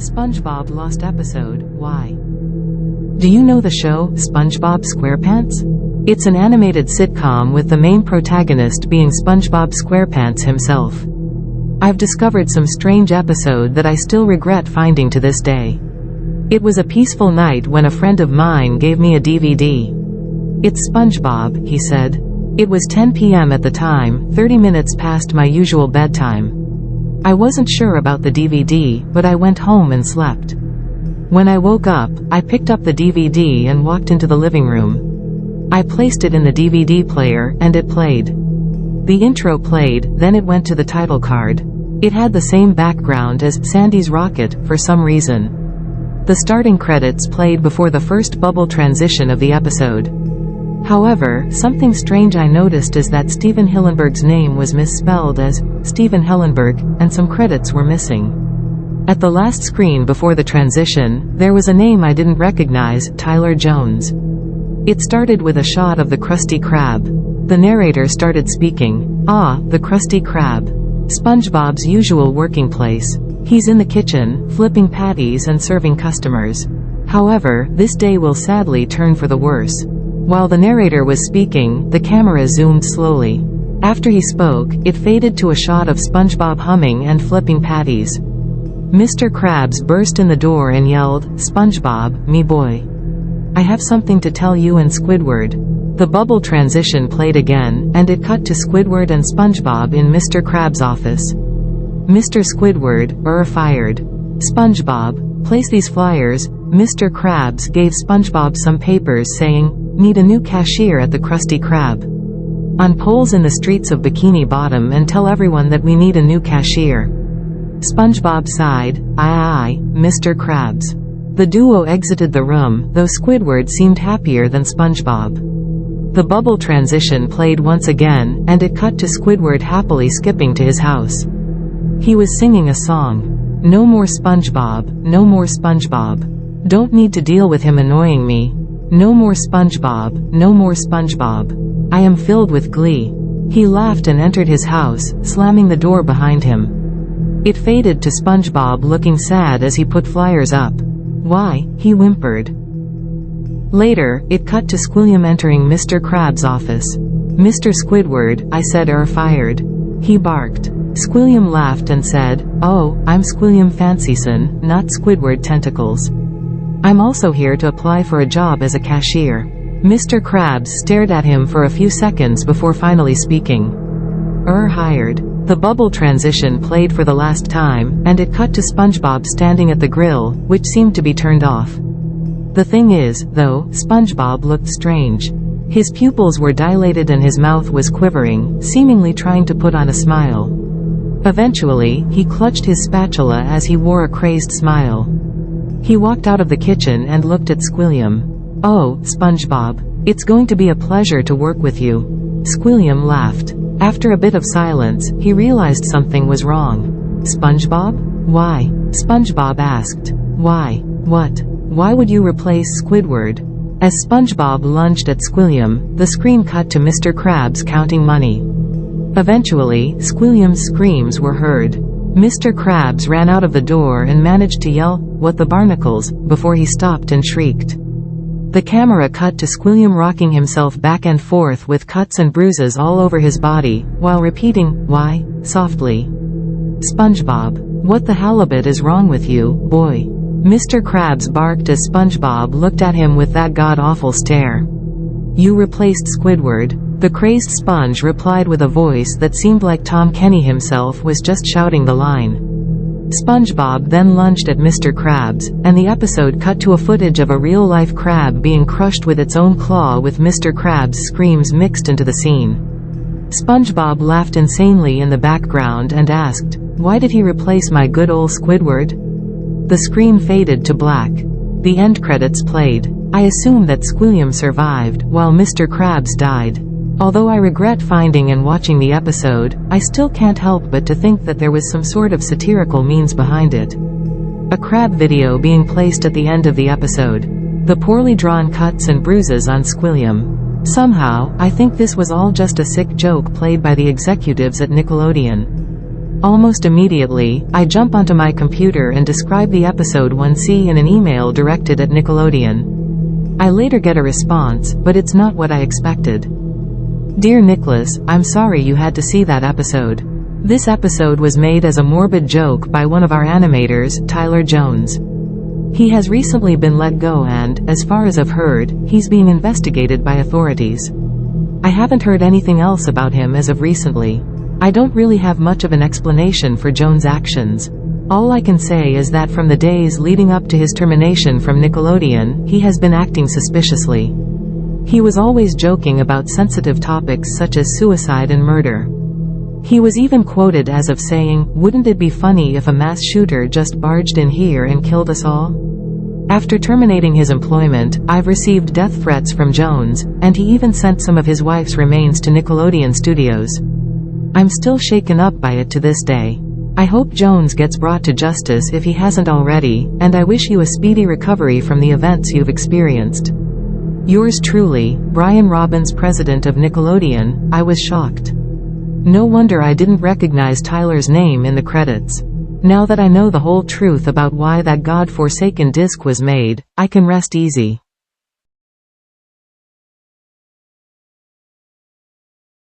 SpongeBob Lost Episode, Why? Do you know the show, SpongeBob SquarePants? It's an animated sitcom with the main protagonist being SpongeBob SquarePants himself. I've discovered some strange episode that I still regret finding to this day. It was a peaceful night when a friend of mine gave me a DVD. "It's SpongeBob," he said. It was 10 p.m. at the time, 30 minutes past my usual bedtime. I wasn't sure about the DVD, but I went home and slept. When I woke up, I picked up the DVD and walked into the living room. I placed it in the DVD player, and it played. The intro played, then it went to the title card. It had the same background as Sandy's Rocket, for some reason. The starting credits played before the first bubble transition of the episode. However, something strange I noticed is that Steven Hillenburg's name was misspelled as Steven Hillenburg, and some credits were missing. At the last screen before the transition, there was a name I didn't recognize, Tyler Jones. It started with a shot of the Krusty Krab. The narrator started speaking. "Ah, the Krusty Krab. SpongeBob's usual working place. He's in the kitchen, flipping patties and serving customers. However, this day will sadly turn for the worse." While the narrator was speaking, the camera zoomed slowly. After he spoke, it faded to a shot of SpongeBob humming and flipping patties. Mr. Krabs burst in the door and yelled, "SpongeBob, me boy. I have something to tell you and Squidward." The bubble transition played again, and it cut to Squidward and SpongeBob in Mr. Krabs' office. "Mr. Squidward, fired. SpongeBob, place these flyers." Mr. Krabs gave SpongeBob some papers saying, "Need a new cashier at the Krusty Krab. On poles in the streets of Bikini Bottom and tell everyone that we need a new cashier." SpongeBob sighed, Aye, Mr. Krabs." The duo exited the room, though Squidward seemed happier than SpongeBob. The bubble transition played once again, and it cut to Squidward happily skipping to his house. He was singing a song. "No more SpongeBob, no more SpongeBob. Don't need to deal with him annoying me. No more SpongeBob, no more SpongeBob. I am filled with glee." He laughed and entered his house, slamming the door behind him. It faded to SpongeBob looking sad as he put flyers up. "Why?" he whimpered. Later, it cut to Squilliam entering Mr. Krabs' office. "Mr. Squidward, I said fired." He barked. Squilliam laughed and said, "Oh, I'm Squilliam Fancyson, not Squidward Tentacles. I'm also here to apply for a job as a cashier." Mr. Krabs stared at him for a few seconds before finally speaking. Hired." The bubble transition played for the last time, and it cut to SpongeBob standing at the grill, which seemed to be turned off. The thing is, though, SpongeBob looked strange. His pupils were dilated and his mouth was quivering, seemingly trying to put on a smile. Eventually, he clutched his spatula as he wore a crazed smile. He walked out of the kitchen and looked at Squilliam. "Oh, SpongeBob. It's going to be a pleasure to work with you." Squilliam laughed. After a bit of silence, he realized something was wrong. "SpongeBob? Why?" SpongeBob asked. "Why? What? Why would you replace Squidward?" As SpongeBob lunged at Squilliam, the screen cut to Mr. Krabs counting money. Eventually, Squilliam's screams were heard. Mr. Krabs ran out of the door and managed to yell, "What the barnacles?" before he stopped and shrieked. The camera cut to Squilliam rocking himself back and forth with cuts and bruises all over his body, while repeating, "Why?" softly. "SpongeBob, what the halibut is wrong with you, boy?" Mr. Krabs barked as SpongeBob looked at him with that god-awful stare. "You replaced Squidward." The crazed sponge replied with a voice that seemed like Tom Kenny himself was just shouting the line. SpongeBob then lunged at Mr. Krabs, and the episode cut to a footage of a real-life crab being crushed with its own claw with Mr. Krabs' screams mixed into the scene. SpongeBob laughed insanely in the background and asked, "Why did he replace my good ol' Squidward?" The screen faded to black. The end credits played. I assume that Squilliam survived, while Mr. Krabs died. Although I regret finding and watching the episode, I still can't help but to think that there was some sort of satirical means behind it. A crab video being placed at the end of the episode. The poorly drawn cuts and bruises on Squilliam. Somehow, I think this was all just a sick joke played by the executives at Nickelodeon. Almost immediately, I jump onto my computer and describe the episode 1C in an email directed at Nickelodeon. I later get a response, but it's not what I expected. Dear Nicholas, I'm sorry you had to see that episode. This episode was made as a morbid joke by one of our animators, Tyler Jones. He has recently been let go and, as far as I've heard, he's being investigated by authorities. I haven't heard anything else about him as of recently. I don't really have much of an explanation for Jones' actions. All I can say is that from the days leading up to his termination from Nickelodeon, he has been acting suspiciously. He was always joking about sensitive topics such as suicide and murder. He was even quoted as of saying, "Wouldn't it be funny if a mass shooter just barged in here and killed us all?" After terminating his employment, I've received death threats from Jones, and he even sent some of his wife's remains to Nickelodeon Studios. I'm still shaken up by it to this day. I hope Jones gets brought to justice if he hasn't already, and I wish you a speedy recovery from the events you've experienced. Yours truly, Brian Robbins, president of Nickelodeon. I was shocked. No wonder I didn't recognize Tyler's name in the credits. Now that I know the whole truth about why that God-forsaken disc was made, I can rest easy.